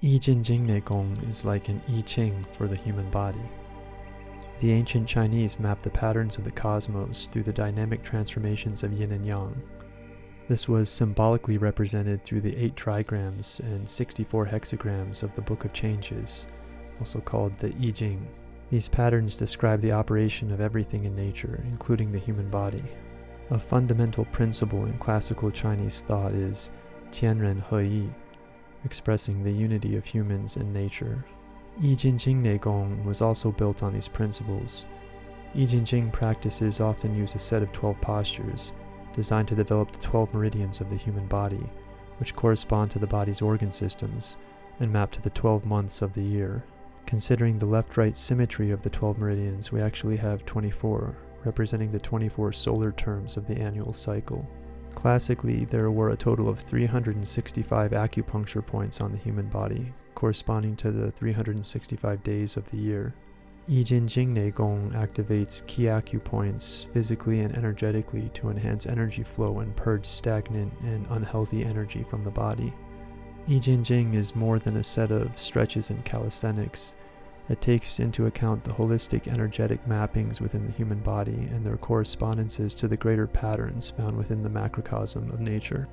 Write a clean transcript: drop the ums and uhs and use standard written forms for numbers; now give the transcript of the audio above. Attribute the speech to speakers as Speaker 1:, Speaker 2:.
Speaker 1: Jin Jing Neigong is like an I Ching for the human body. The ancient Chinese mapped the patterns of the cosmos through the dynamic transformations of yin and yang. This was symbolically represented through the 8 trigrams and 64 hexagrams of the Book of Changes, also called the I Ching. These patterns describe the operation of everything in nature, including the human body. A fundamental principle in classical Chinese thought is天人合一, expressing the unity of humans and nature. Jin Jing Neigong was also built on these principles. Jin Jing practices often use a set of 12 postures, designed to develop the 12 meridians of the human body, which correspond to the body's organ systems, and map to the 12 months of the year. Considering the left-right symmetry of the 12 meridians, we actually have 24, representing the 24 solar terms of the annual cycle. Classically, there were a total of 365 acupuncture points on the human body, corresponding to the 365 days of the year. Jin Jing Neigong activates key acupoints physically and energetically to enhance energy flow and purge stagnant and unhealthy energy from the body. Jin Jing is more than a set of stretches and calisthenics. It takes into account the holistic energetic mappings within the human body and their correspondences to the greater patterns found within the macrocosm of nature.